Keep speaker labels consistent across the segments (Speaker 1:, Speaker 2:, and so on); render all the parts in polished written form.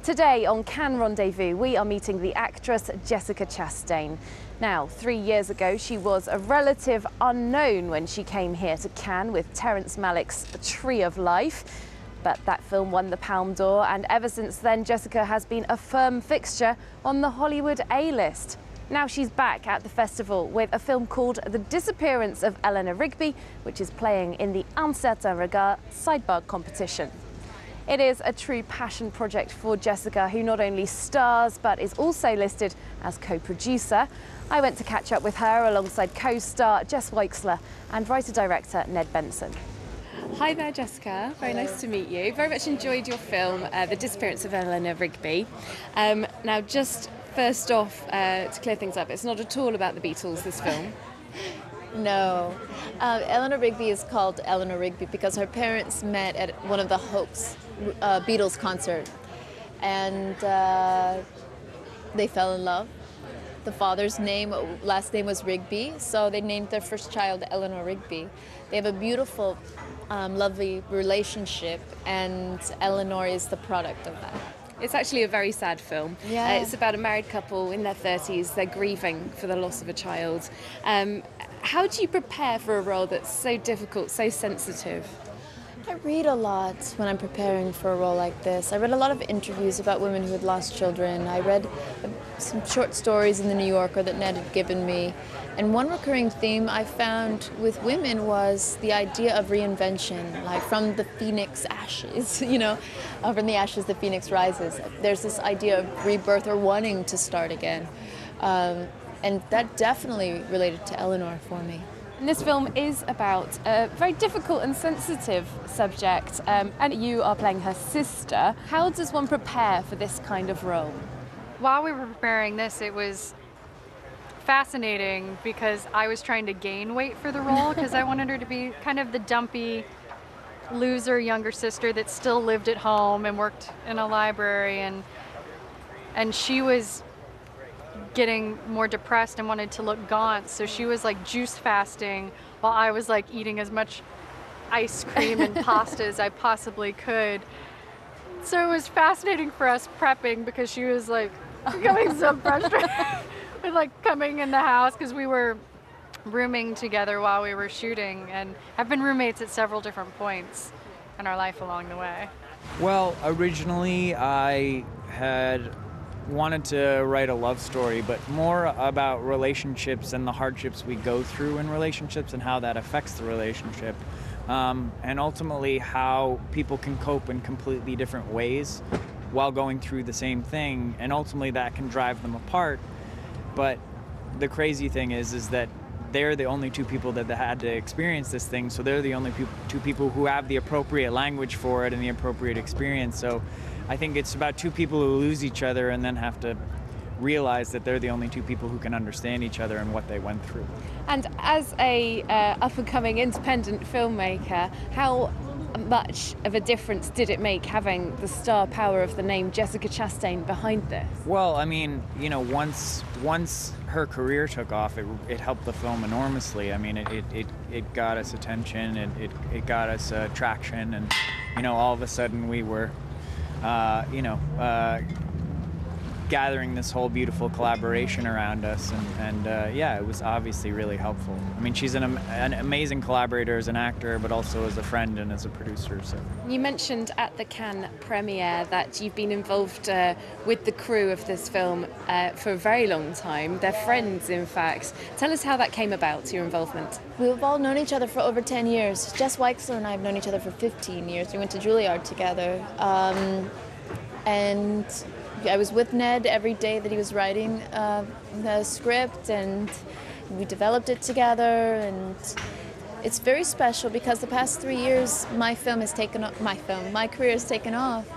Speaker 1: Today on Cannes Rendezvous, we are meeting the actress Jessica Chastain. Now, 3 years ago, she was a relative unknown when she came here to Cannes with Terrence Malick's Tree of Life. But that film won the Palme d'Or, and ever since then, Jessica has been a firm fixture on the Hollywood A-list. Now she's back at the festival with a film called The Disappearance of Eleanor Rigby, which is playing in the Un Certain Regard sidebar competition. It is a true passion project for Jessica, who not only stars but is also listed as co-producer. I went to catch up with her alongside co-star Jess Weixler and writer-director Ned Benson. Hi there, Jessica. Very nice to meet you. Very much enjoyed your film, The Disappearance of Eleanor Rigby. Now, just first off, to clear things up, it's not at all about the Beatles, this film.
Speaker 2: No. Eleanor Rigby is called Eleanor Rigby because her parents met at one of the Hoax Beatles concert, and they fell in love. The father's last name was Rigby, so they named their first child Eleanor Rigby. They have a beautiful, lovely relationship, and Eleanor is the product of that.
Speaker 1: It's actually a very sad film.
Speaker 2: Yeah.
Speaker 1: It's about a married couple in their 30s. They're grieving for the loss of a child. How do you prepare for a role that's so difficult, so sensitive?
Speaker 2: I read a lot when I'm preparing for a role like this. I read a lot of interviews about women who had lost children. I read some short stories in the New Yorker that Ned had given me. And one recurring theme I found with women was the idea of reinvention, like from the phoenix ashes, from the ashes the phoenix rises. There's this idea of rebirth or wanting to start again. And that definitely related to Eleanor for me.
Speaker 1: And this film is about a very difficult and sensitive subject, and you are playing her sister. How does one prepare for this kind of role?
Speaker 3: While we were preparing this, it was fascinating because I was trying to gain weight for the role because I wanted her to be kind of the dumpy loser younger sister that still lived at home and worked in a library, and she was getting more depressed and wanted to look gaunt, so she was like juice fasting while I was like eating as much ice cream and pasta as I possibly could. So it was fascinating for us prepping because she was like becoming so frustrated with like coming in the house because we were rooming together while we were shooting and have been roommates at several different points in our life along the way.
Speaker 4: Well, originally I had wanted to write a love story, but more about relationships and the hardships we go through in relationships and how that affects the relationship, and ultimately how people can cope in completely different ways while going through the same thing, and ultimately that can drive them apart. But the crazy thing is that they're the only two people that had to experience this thing, so they're the only two people who have the appropriate language for it and the appropriate experience. So I think it's about two people who lose each other and then have to realize that they're the only two people who can understand each other and what they went through.
Speaker 1: And as a up-and-coming independent filmmaker, how much of a difference did it make having the star power of the name Jessica Chastain behind this?
Speaker 4: Well, I mean, once her career took off, it helped the film enormously. I mean, it got us attention, it got us traction, and all of a sudden we were gathering this whole beautiful collaboration around us, and yeah, it was obviously really helpful. I mean, she's an amazing collaborator as an actor, but also as a friend and as a producer. So
Speaker 1: you mentioned at the Cannes premiere that you've been involved with the crew of this film for a very long time. They're friends, in fact. Tell us how that came about, your involvement.
Speaker 2: We've all known each other for over 10 years. Jess Weixler and I have known each other for 15 years. We went to Juilliard together. And I was with Ned every day that he was writing the script, and we developed it together. And it's very special because the past 3 years my career has taken off,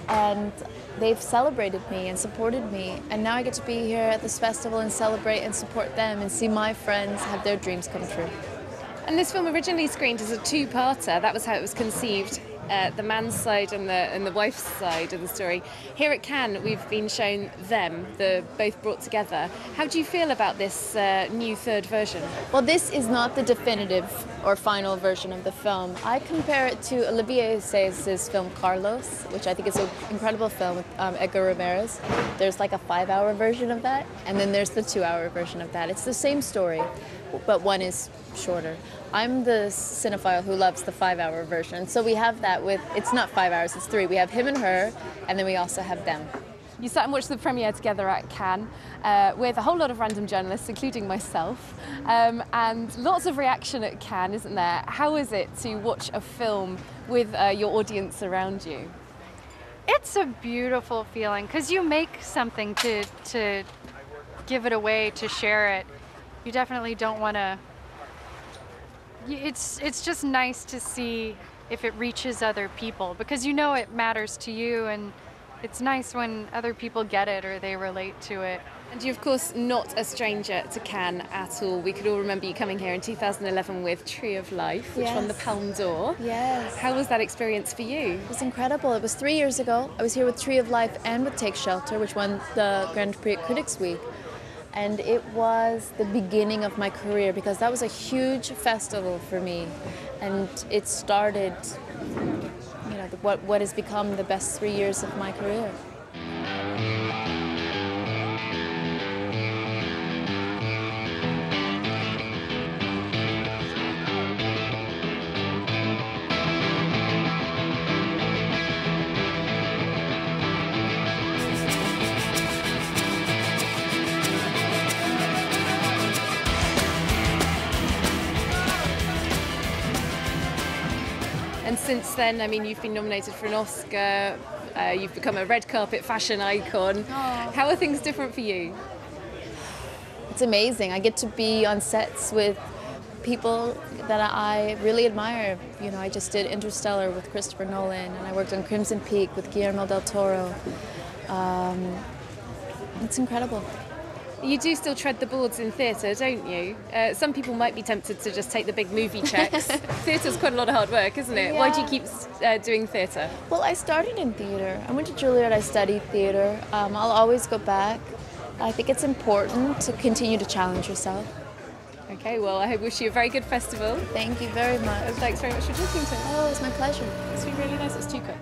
Speaker 2: and they've celebrated me and supported me, and now I get to be here at this festival and celebrate and support them and see my friends have their dreams come true.
Speaker 1: And this film originally screened as a two-parter. That was how it was conceived. the man's side and the wife's side of the story. Here at Cannes, we've been shown them, the both brought together. How do you feel about this new third version?
Speaker 2: Well, this is not the definitive or final version of the film. I compare it to Olivier Assayas's film Carlos, which I think is an incredible film with Edgar Ramirez. There's like a 5-hour version of that, and then there's the 2-hour version of that. It's the same story, but one is shorter. I'm the cinephile who loves the 5-hour version. So we have that with, it's not 5 hours, it's 3. We have him and her, and then we also have them.
Speaker 1: You sat and watched the premiere together at Cannes with a whole lot of random journalists, including myself, and lots of reaction at Cannes, isn't there? How is it to watch a film with your audience around you?
Speaker 3: It's a beautiful feeling because you make something to give it away, to share it. You definitely don't want to. It's just nice to see if it reaches other people because you know it matters to you, and it's nice when other people get it or they relate to it.
Speaker 1: And you're of course not a stranger to Cannes at all. We could all remember you coming here in 2011 with Tree of Life, which won the Palme d'Or.
Speaker 2: Yes.
Speaker 1: How was that experience for you?
Speaker 2: It was incredible. It was 3 years ago. I was here with Tree of Life and with Take Shelter, which won the Grand Prix at Critics Week. And it was the beginning of my career because that was a huge festival for me. And it started, you know, what has become the best 3 years of my career.
Speaker 1: And since then, I mean, you've been nominated for an Oscar, you've become a red carpet fashion icon.
Speaker 2: Aww.
Speaker 1: How are things different for you?
Speaker 2: It's amazing. I get to be on sets with people that I really admire. You know, I just did Interstellar with Christopher Nolan, and I worked on Crimson Peak with Guillermo del Toro. It's incredible.
Speaker 1: You do still tread the boards in theatre, don't you? Some people might be tempted to just take the big movie checks. Theatre's quite a lot of hard work, isn't it?
Speaker 2: Yeah.
Speaker 1: Why do you keep doing theatre?
Speaker 2: Well, I started in theatre. I went to Juilliard, I studied theatre. I'll always go back. I think it's important to continue to challenge yourself.
Speaker 1: Okay, well, I wish you a very good festival.
Speaker 2: Thank you very much.
Speaker 1: Thanks very much for talking to me.
Speaker 2: Oh, it's my pleasure.
Speaker 1: It's been really nice. It's too quick.